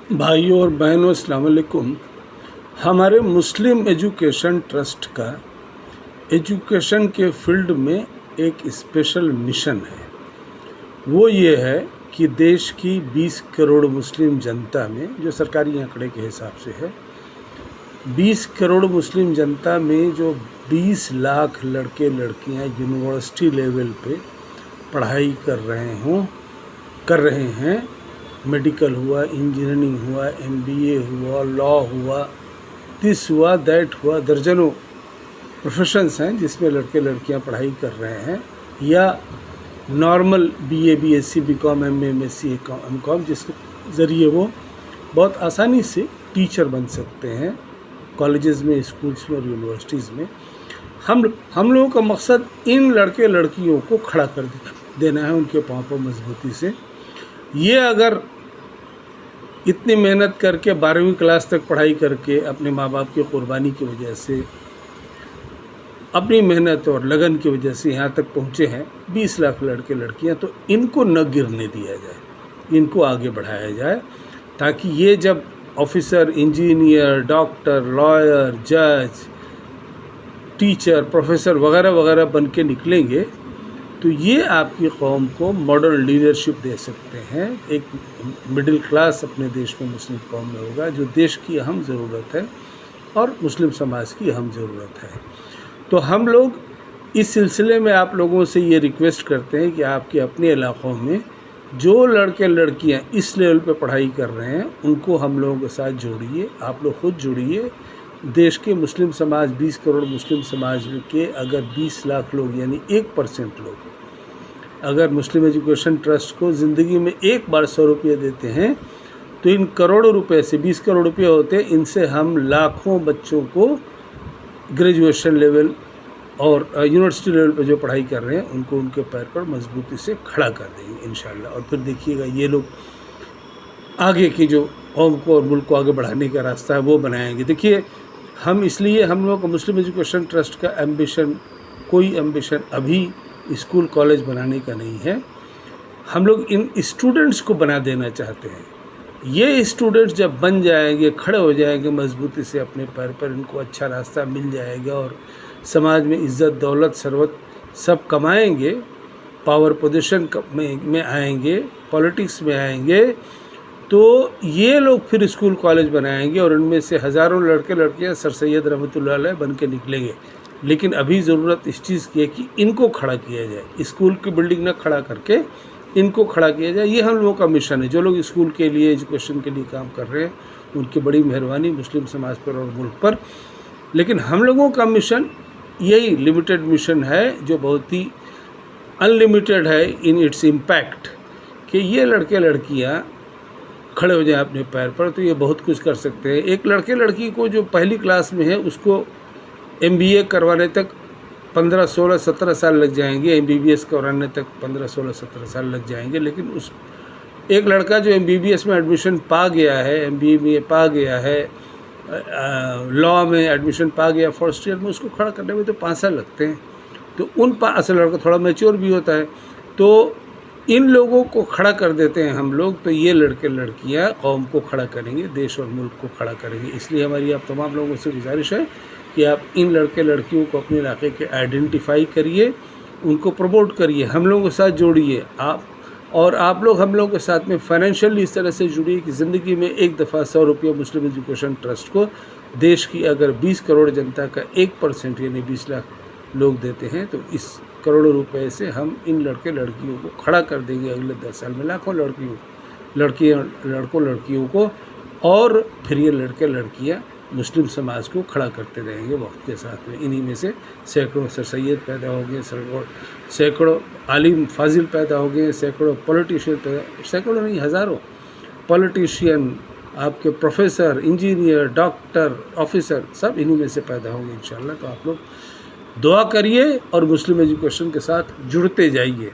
भाइयों और बहनों, अस्सलाम वालेकुम। हमारे मुस्लिम एजुकेशन ट्रस्ट का एजुकेशन के फील्ड में एक स्पेशल मिशन है। वो ये है कि देश की 20 करोड़ मुस्लिम जनता में, जो सरकारी आंकड़े के हिसाब से है, 20 करोड़ मुस्लिम जनता में जो 20 लाख लड़के लड़कियां यूनिवर्सिटी लेवल पे पढ़ाई कर रहे हैं। मेडिकल हुआ, इंजीनियरिंग हुआ, MBA हुआ, लॉ हुआ, दिस हुआ, दैट हुआ, दर्जनों प्रोफेशंस हैं जिसमें लड़के लड़कियां पढ़ाई कर रहे हैं, या normal BA BSc BCom MA MSc MCom, जिसके ज़रिए वो बहुत आसानी से टीचर बन सकते हैं कॉलेजेस में, स्कूल्स में और यूनिवर्सिटीज़ में। हम लोगों का मकसद इन लड़के लड़कियों को खड़ा कर देना है उनके पाँव पर मजबूती से। ये अगर इतनी मेहनत करके 12वीं क्लास तक पढ़ाई करके अपने माँ बाप की कुर्बानी की वजह से, अपनी मेहनत और लगन की वजह से यहाँ तक पहुँचे हैं 20 लाख लड़के लड़कियाँ, तो इनको न गिरने दिया जाए, इनको आगे बढ़ाया जाए, ताकि ये जब ऑफिसर, इंजीनियर, डॉक्टर, लॉयर, जज, टीचर, प्रोफेसर वगैरह वगैरह बन के निकलेंगे तो ये आपकी कौम को मॉडल लीडरशिप दे सकते हैं। एक मिडिल क्लास अपने देश में मुस्लिम कौम में होगा, जो देश की अहम ज़रूरत है और मुस्लिम समाज की अहम ज़रूरत है। तो हम लोग इस सिलसिले में आप लोगों से ये रिक्वेस्ट करते हैं कि आपके अपने इलाक़ों में जो लड़के लड़कियां इस लेवल पे पढ़ाई कर रहे हैं, उनको हम लोगों के साथ जोड़िए। आप लोग खुद जुड़िए। देश के मुस्लिम समाज, 20 करोड़ मुस्लिम समाज के अगर 20 लाख लोग, यानी 1% लोग अगर मुस्लिम एजुकेशन ट्रस्ट को ज़िंदगी में एक बार 100 रुपये देते हैं, तो इन करोड़ों रुपए से 20 करोड़ रुपये होते हैं। इनसे हम लाखों बच्चों को ग्रेजुएशन लेवल और यूनिवर्सिटी लेवल पर जो पढ़ाई कर रहे हैं, उनको उनके पैर पर मजबूती से खड़ा कर देंगे इंशाल्लाह। और फिर देखिएगा ये लोग आगे की जो कौम को और मुल्क को आगे बढ़ाने का रास्ता है वो बनाएंगे। देखिए, हम लोग का मुस्लिम एजुकेशन ट्रस्ट का कोई एम्बिशन अभी स्कूल कॉलेज बनाने का नहीं है। हम लोग इन स्टूडेंट्स को बना देना चाहते हैं। ये स्टूडेंट्स जब बन जाएंगे, खड़े हो जाएंगे मजबूती से अपने पैर पर, इनको अच्छा रास्ता मिल जाएगा और समाज में इज़्ज़त, दौलत, सरवत सब कमाएंगे, पावर पोजीशन में आएंगे, पॉलिटिक्स में आएंगे, तो ये लोग फिर स्कूल कॉलेज बनाएंगे और इनमें से हज़ारों लड़के लड़कियां सर सैयद रहमतुल्लाह अलैह बन के निकलेंगे। लेकिन अभी ज़रूरत इस चीज़ की है कि इनको खड़ा किया जाए, स्कूल की बिल्डिंग न खड़ा करके इनको खड़ा किया जाए। ये हम लोगों का मिशन है। जो लोग स्कूल के लिए, एजुकेशन के लिए काम कर रहे हैं, उनकी बड़ी मेहरबानी मुस्लिम समाज पर और मुल्क पर। लेकिन हम लोगों का मिशन यही लिमिटेड मिशन है, जो बहुत ही अनलिमिटेड है इन इट्स इम्पैक्ट, कि ये लड़के लड़कियां खड़े हो जाएं अपने पैर पर, तो ये बहुत कुछ कर सकते हैं। एक लड़के लड़की को जो पहली क्लास में है, उसको MBA करवाने तक 15, 16, 17 साल लग जाएंगे, MBBS करवाने तक 15, 16, 17 साल लग जाएंगे। लेकिन उस एक लड़का जो MBBS में एडमिशन पा गया है, MBA में पा गया है, लॉ में एडमिशन पा गया फर्स्ट ईयर में, उसको खड़ा करने में तो 5 साल लगते हैं। तो असल लड़का थोड़ा मैच्योर भी होता है। तो इन लोगों को खड़ा कर देते हैं हम लोग, तो ये लड़के लड़कियां कौम को खड़ा करेंगे, देश और मुल्क को खड़ा करेंगे। इसलिए हमारी आप तमाम लोगों से गुजारिश है कि आप इन लड़के लड़कियों को अपने इलाके के आइडेंटिफाई करिए, उनको प्रमोट करिए, हम लोगों के साथ जोड़िए। आप लोग हम लोगों के साथ में फाइनेंशियली इस तरह से जुड़िए कि ज़िंदगी में एक दफ़ा 100 रुपये मुस्लिम एजुकेशन ट्रस्ट को, देश की अगर 20 करोड़ जनता का 1% यानी 20 लाख लोग देते हैं, तो इस करोड़ों रुपए से हम इन लड़के लड़कियों को खड़ा कर देंगे अगले 10 साल में, लाखों लड़कों लड़कियों को। और फिर ये लड़के लड़कियां मुस्लिम समाज को खड़ा करते रहेंगे वक्त के साथ में। इन्हीं में से सैकड़ों सर सैयद पैदा हो गए, सैकड़ों आलिम फाजिल पैदा हो गए, सैकड़ों पॉलिटिशियन सैकड़ों नहीं, हज़ारों पॉलिटिशियन, आपके प्रोफेसर, इंजीनियर, डॉक्टर, ऑफिसर सब इन्हीं में से पैदा होंगे इंशाल्लाह। तो आप लोग दुआ करिए और मुस्लिम एजुकेशन के साथ जुड़ते जाइए।